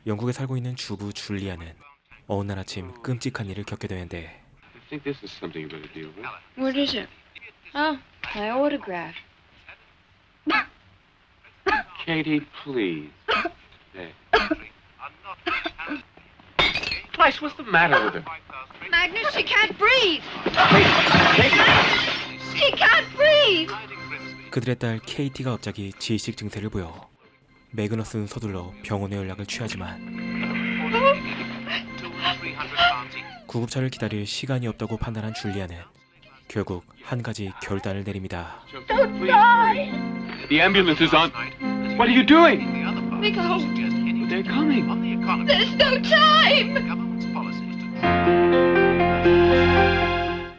영국에 살고 있는 주부 줄리아는 어느 날 아침 끔찍한 일을 겪게 되는데 I think this is something you better deal with. What is it? Oh, my autograph. Katie, please. Hey. Christ, what's the matter with her? Magnus, she can't breathe. Katie! She can't breathe. 그들의 딸 케이티가 갑자기 지식 증세를 보여 매그너스는 서둘러 병원에 연락을 취하지만 구급차를 기다릴 시간이 없다고 판단한 줄리아는 결국 한 가지 결단을 내립니다. Don't die. The ambulance is on. What are you doing? We go. They're coming. There's no time.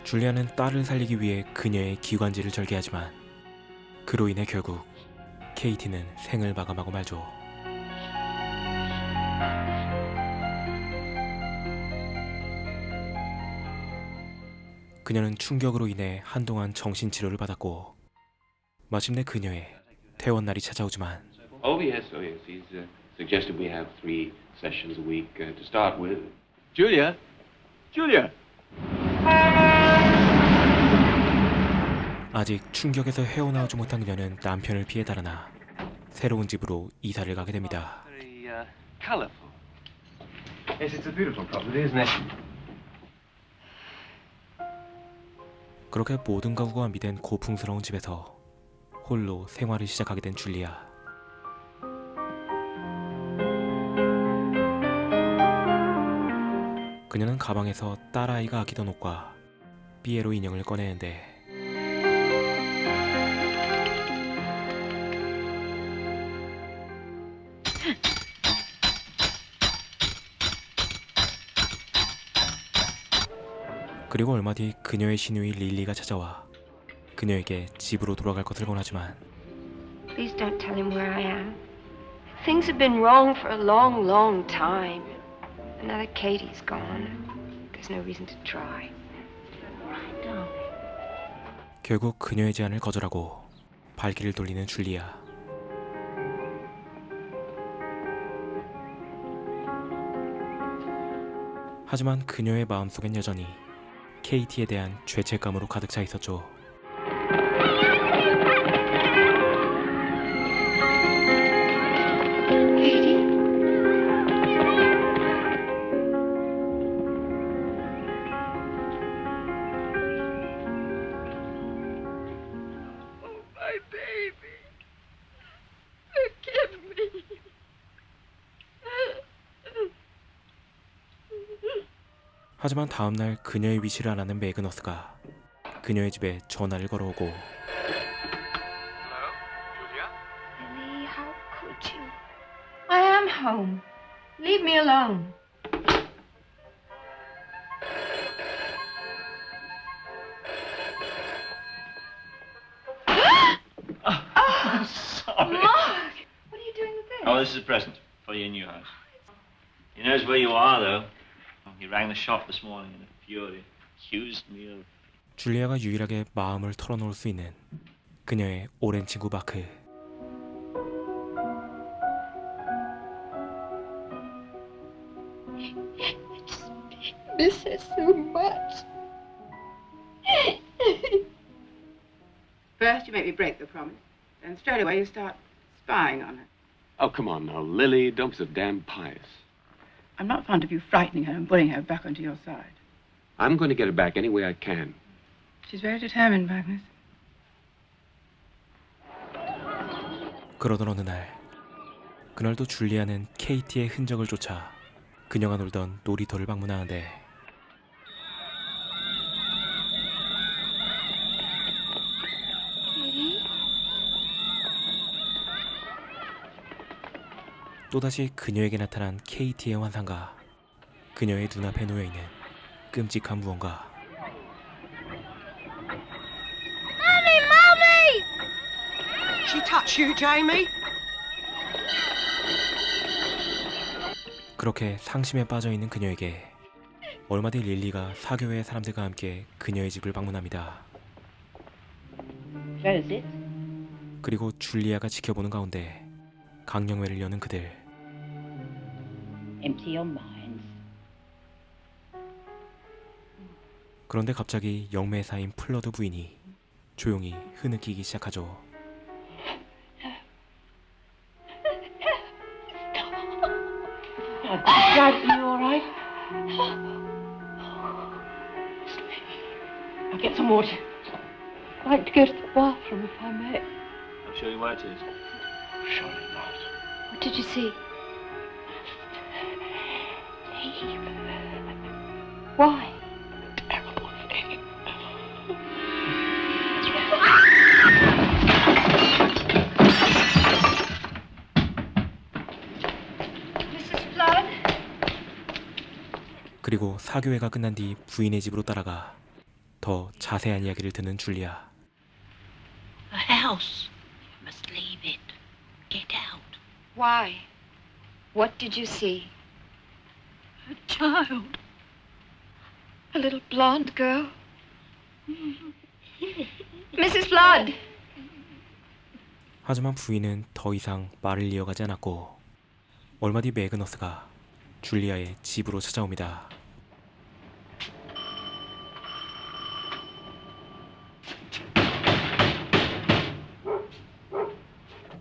줄리아는 딸을 살리기 위해 그녀의 기관지를 절개하지만 그로 인해 결국 케이티는 생을 마감하고 말죠. 그녀는 충격으로 인해 한동안 정신치료를 받았고 마침내 그녀의 퇴원날이 찾아오지만 Oh yes. He's suggested we have 3 sessions a week to start with. Julia. 아직 충격에서 헤어나오지 못한 그녀는 남편을 피해 달아나 새로운 집으로 이사를 가게 됩니다. Very colorful. Yes, it's a beautiful property, isn't it? 그렇게 모든 가구가 완비된 고풍스러운 집에서 홀로 생활을 시작하게 된 줄리아. 그녀는 가방에서 딸아이가 아끼던 옷과 삐에로 인형을 꺼내는데 그리고 얼마 뒤 그녀의 시누이 릴리가 찾아와 그녀에게 집으로 돌아갈 것을 권하지만 Please don't tell him where I am. Things have been wrong for a long, long time. And now that Katie's gone, there's no reason to try. Right, darling. 결국 그녀의 제안을 거절하고 발길을 돌리는 줄리아. 하지만 그녀의 마음속엔 여전히 케이티에 대한 죄책감으로 가득 차 있었죠. Katie? Oh, my baby. Forgive me. 하지만 다음날 그녀의 위치를 안 하는 매그너스가 그녀의 집에 전화를 걸어오고 Lily, how could you? I am home. Leave me alone. Sorry. Mark! What are you doing with this? Oh, this is a present for your new house. He knows where you are, though. He rang the shop this morning in a fury. Accused me of... 줄리아가 유일하게 마음을 털어놓을 수 있는 그녀의 오랜 친구 마크. I just miss her so much. First, you make me break the promise. Then straight away you start spying on her. Oh, come on now, Lily. Don't be so damn pious. I'm not fond of you frightening her and pulling her back onto your side. I'm going to get her back any way I can. She's very determined, Magnus. 그러던 어느 날 그날도 줄리아는 케이티의 흔적을 쫓아 그녀가 놀던 놀이터를 방문하는데 Katie? 또다시 그녀에게 나타난 케이티의 환상과 그녀의 눈앞에 놓여있는 끔찍한 무언가. Mommy! Mommy! She touch you, Jamie? 그렇게 상심에 빠져있는 그녀에게 얼마 뒤 릴리가 사교회 사람들과 함께 그녀의 집을 방문합니다. What is it? 그리고 줄리아가 지켜보는 가운데 강령회를 여는 그들. Empty your minds. 그런데 갑자기 영매사인 플러드 부인이 조용히 흐느끼기 시작하죠. Dad, are you all right? I'll get some water. I'd like to go to the bathroom if I may. I'll show you where it is. Surely not. What did you see? Leave. Why? Terrible thing. Mrs. Flood? 그리고 사교회가 끝난 뒤 부인의 집으로 따라가 더 자세한 이야기를 듣는 줄리아. A house. You must leave it. Get out. Why? What did you see? A child. A little blonde girl? Mrs. Flood! 하지만 부인은 더 이상 말을 이어가지 않았고 얼마 뒤 매그너스가 줄리아의 집으로 찾아옵니다.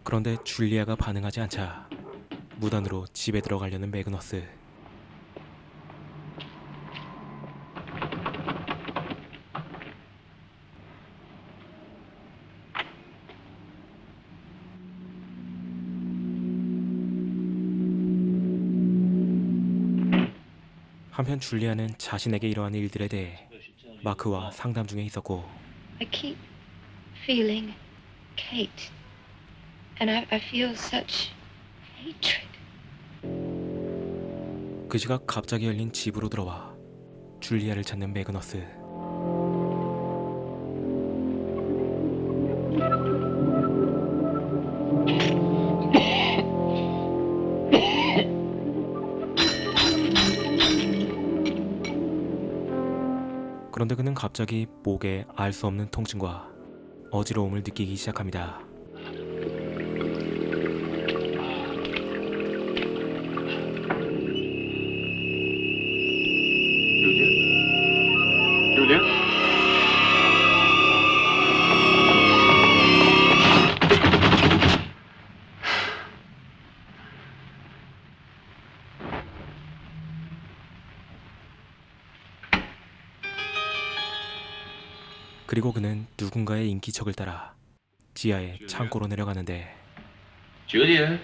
그런데 줄리아가 반응하지 않자 무단으로 집에 들어가려는 매그너스. 한편 줄리아는 자신에게 이러한 일들에 대해 마크와 상담 중에 있었고 I keep feeling Kate. And I feel such hatred. 그 시각 갑자기 열린 집으로 들어와 줄리아를 찾는 매그너스. 그런데 그는 갑자기 목에 알 수 없는 통증과 어지러움을 느끼기 시작합니다. Julia? 그리고 그는 누군가의 인기척을 따라 지하의 창고로 내려가는데 Julia?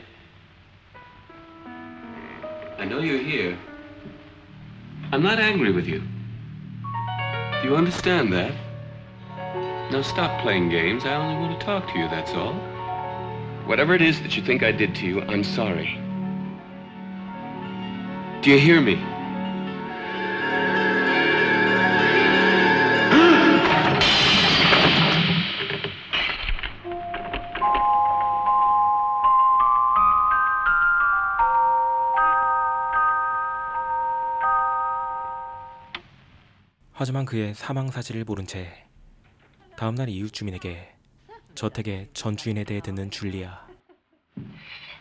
I know you're here. I'm not angry with you. Do you understand that? Now stop playing games. I only want to talk to you, that's all. Whatever it is that you think I did to you, I'm sorry. Do you hear me? 하지만 그의 사망 사실을 모른 채 다음날 이웃 주민에게 저택의 전 주인에 대해 듣는 줄리아.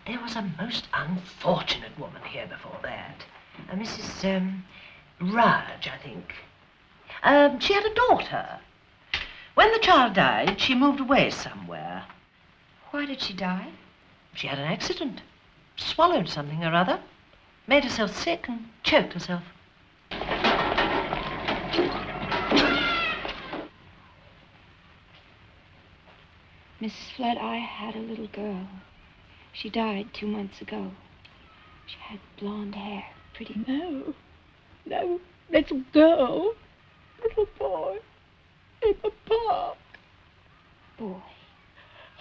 There was a most unfortunate woman here before that. Mrs. Rudge, I think. She had a daughter. When the child died, she moved away somewhere. Why did she die? She had an accident. Swallowed something or other. Made herself sick and choked herself. Mrs. Flood, I had a little girl. She died 2 months ago. She had blonde hair, pretty. No, little girl, little boy, in the park, boy.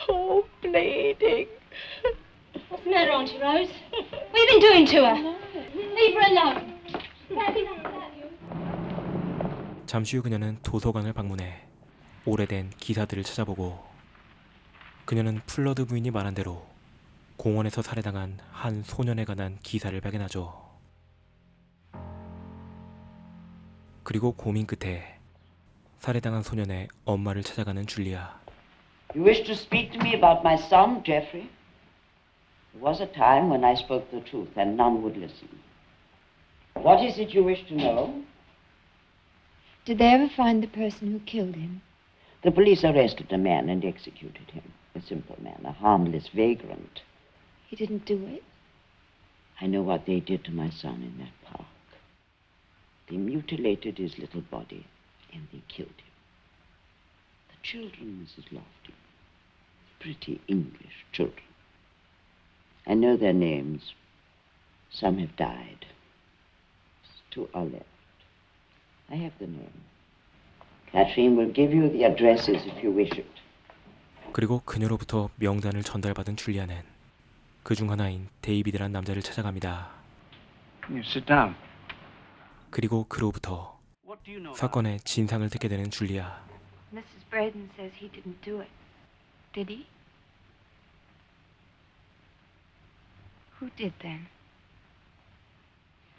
all bleeding. What's the matter, Auntie Rose? What have you been doing to her? Leave her alone. Can't be done without you. 잠시 후 그녀는 도서관을 방문해 오래된 기사들을 찾아보고 그녀는 플러드 부인이 말한 대로 공원에서 살해당한 한 소년에 관한 기사를 발견하죠. 그리고 고민 끝에 살해당한 소년의 엄마를 찾아가는 줄리아. You wish to speak to me about my son, Geoffrey? There was a time when I spoke the truth and none would listen. What is it you wish to know? Did they ever find the person who killed him? The police arrested a man and executed him. A simple man, a harmless vagrant. He didn't do it. I know what they did to my son in that park. They mutilated his little body and they killed him. The children, Mrs. Lofty. Pretty English children. I know their names. Some have died. Two are left. I have the name. Catherine will give you the addresses if you wish it. 그리고 그녀로부터 명단을 전달받은 줄리아는 그중 하나인 데이비드란 남자를 찾아갑니다. You sit down. 그리고 그로부터 What do you know? 사건의 진상을 듣게 되는 줄리아. Mrs. Braden says he didn't do it. Did he? Who did then?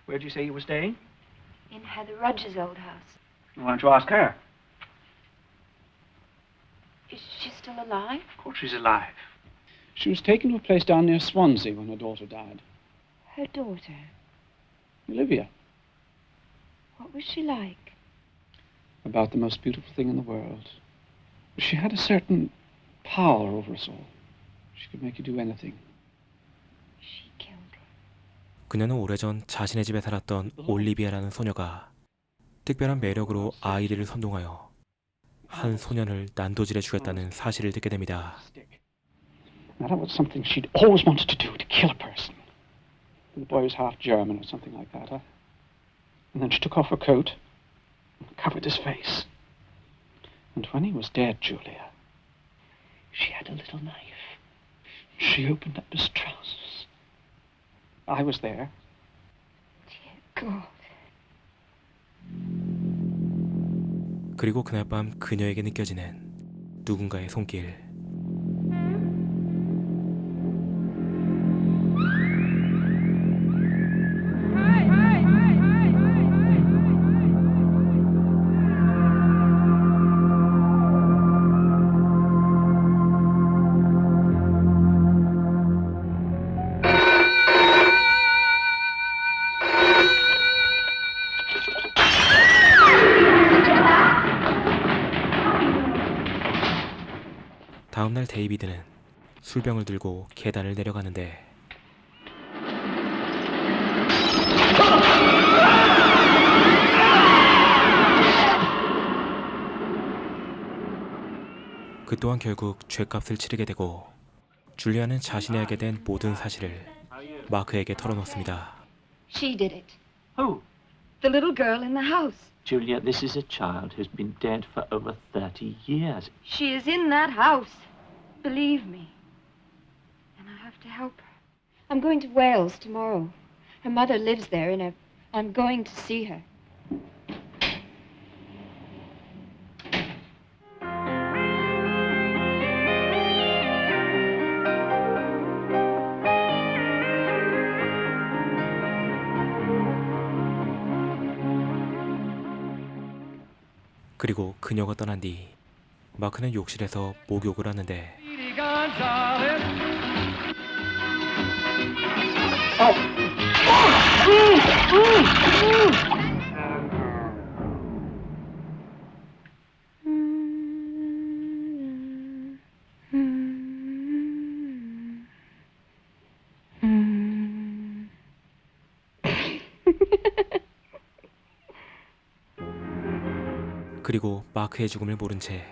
Where did you say you were staying? In Heather Rudge's old house. Why don't you ask her? Is she still alive? Of course she's alive. She was taken to a place down near Swansea when her daughter died. Her daughter. Olivia. What was she like? About the most beautiful thing in the world. She had a certain power over us all. She could make you do anything. She killed him. 그녀는 오래전 자신의 집에 살았던 올리비아라는 소녀가 특별한 매력으로 아이들을 선동하여 한 소년을 난도질해 죽였다는 사실을 듣게 됩니다. Now that was something she'd always wanted to do, to kill a person. The boy was half German or something like that. And then she took off her coat and covered his face. And when he was dead, Julia, she had a little knife. She opened up his trousers. I was there. Dear God. 그리고 그날 밤 그녀에게 느껴지는 누군가의 손길. 다음날 데이비드는 술병을 들고 계단을 내려가는데 그 또한 결국 죗값을 치르게 되고 줄리아는 자신이 알게 된 모든 사실을 마크에게 털어놓습니다. She did it. Who? The little girl in the house. Julia, this is a child who's been dead for over 30 years. She is in that house. Believe me. And I have to help her. I'm going to Wales tomorrow. Her mother lives there I'm going to see her. 그리고 그녀가 떠난 뒤 마크는 욕실에서 목욕을 하는데 그리고 마크의 죽음을 모른 채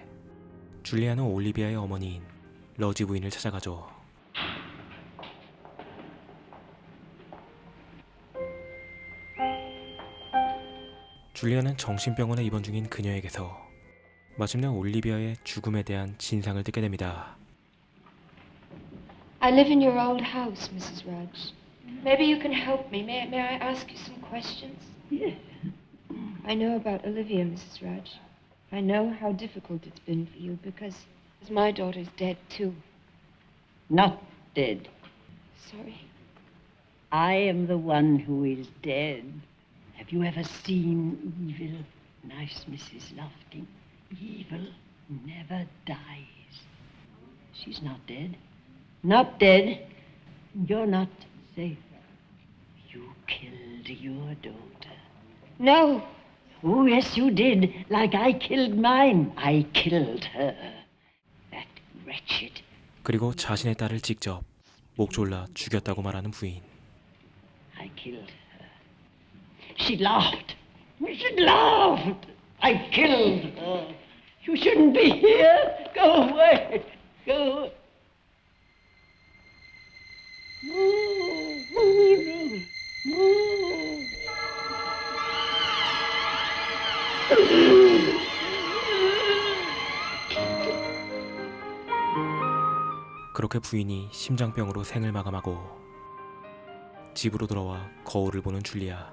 줄리아는 올리비아의 어머니인 러지 부인을 찾아가죠. 줄리아는 정신병원에 입원 중인 그녀에게서 마침내 올리비아의 죽음에 대한 진상을 듣게 됩니다. I live in your old house, Mrs. Rudge. Maybe you can help me. May I ask you some questions? Yes. I know about Olivia, Mrs. Rudge. I know how difficult it's been for you because my daughter's dead too. Not dead. Sorry. I am the one who is dead. Have you ever seen evil, nice Mrs. Lofting? Evil never dies. She's not dead. Not dead. You're not safe. You killed your daughter. No. Oh, yes, you did. Like I killed mine. I killed her. That wretched. 그리고 자신의 딸을 직접 목 졸라 죽였다고 말하는 부인. I killed her. She laughed. She laughed. I killed her. You shouldn't be here. Go away. Go away. 그렇게 부인이 심장병으로 생을 마감하고 집으로 돌아와 거울을 보는 줄리아.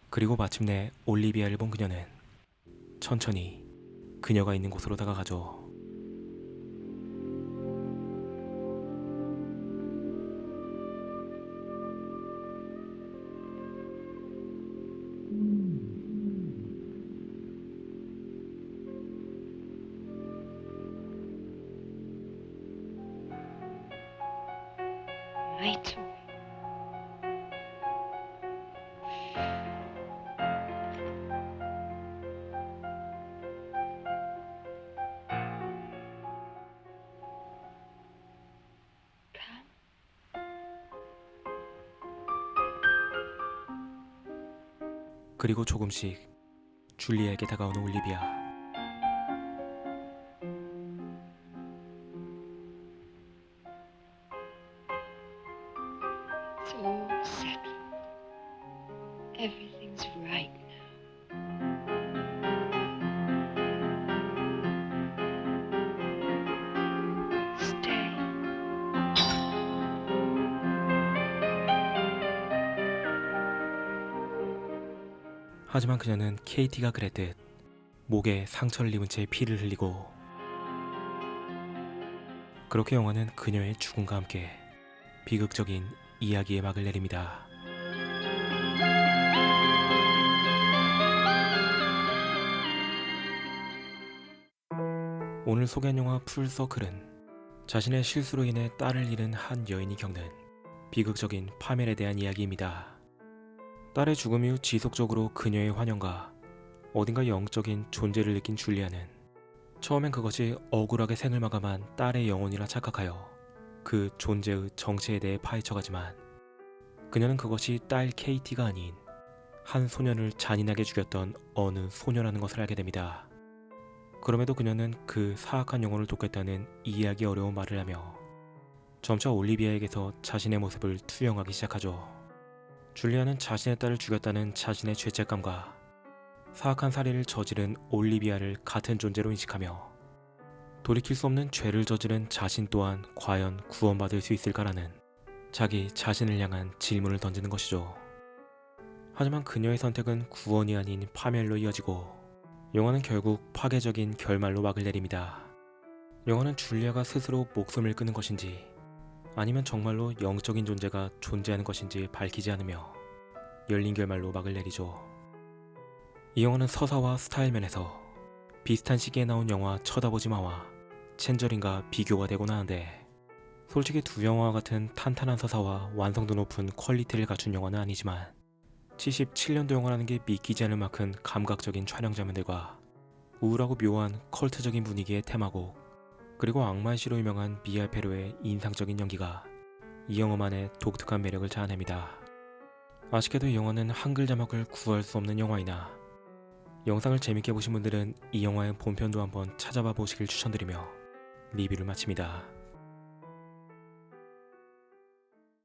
그리고 마침내 올리비아를 본 그녀는 천천히 그녀가 있는 곳으로 다가가죠. Rachel. 그리고 조금씩 줄리아에게 다가오는 올리비아. It's all settled. Everything's right now. Stay. 하지만 그녀는 케이티가 그랬듯 목에 상처를 입은 채 피를 흘리고, 그렇게 영화는 그녀의 죽음과 함께 비극적인 이야기의 막을 내립니다. 오늘 소개한 영화 풀서클은 자신의 실수로 인해 딸을 잃은 한 여인이 겪는 비극적인 파멸에 대한 이야기입니다. 딸의 죽음 이후 지속적으로 그녀의 환영과 어딘가 영적인 존재를 느낀 줄리아는 처음엔 그것이 억울하게 생을 마감한 딸의 영혼이라 착각하여 그 존재의 정체에 대해 파헤쳐가지만, 그녀는 그것이 딸 케이티가 아닌 한 소년을 잔인하게 죽였던 어느 소녀라는 것을 알게 됩니다. 그럼에도 그녀는 그 사악한 영혼을 돕겠다는 이해하기 어려운 말을 하며 점차 올리비아에게서 자신의 모습을 투영하기 시작하죠. 줄리아는 자신의 딸을 죽였다는 자신의 죄책감과 사악한 살인을 저지른 올리비아를 같은 존재로 인식하며 돌이킬 수 없는 죄를 저지른 자신 또한 과연 구원받을 수 있을까라는 자기 자신을 향한 질문을 던지는 것이죠. 하지만 그녀의 선택은 구원이 아닌 파멸로 이어지고 영화는 결국 파괴적인 결말로 막을 내립니다. 영화는 줄리아가 스스로 목숨을 끊은 것인지 아니면 정말로 영적인 존재가 존재하는 것인지 밝히지 않으며 열린 결말로 막을 내리죠. 이 영화는 서사와 스타일 면에서 비슷한 시기에 나온 영화 쳐다보지 마와 첸저린과 비교가 되곤 하는데, 솔직히 두 영화와 같은 탄탄한 서사와 완성도 높은 퀄리티를 갖춘 영화는 아니지만 77년도 영화라는 게 믿기지 않을 만큼 감각적인 촬영 장면들과 우울하고 묘한 컬트적인 분위기의 테마곡, 그리고 악마의 시로 유명한 미아 페로의 인상적인 연기가 이 영화만의 독특한 매력을 자아냅니다. 아쉽게도 이 영화는 한글 자막을 구할 수 없는 영화이나 영상을 재밌게 보신 분들은 이 영화의 본편도 한번 찾아봐 보시길 추천드리며 리뷰를 마칩니다.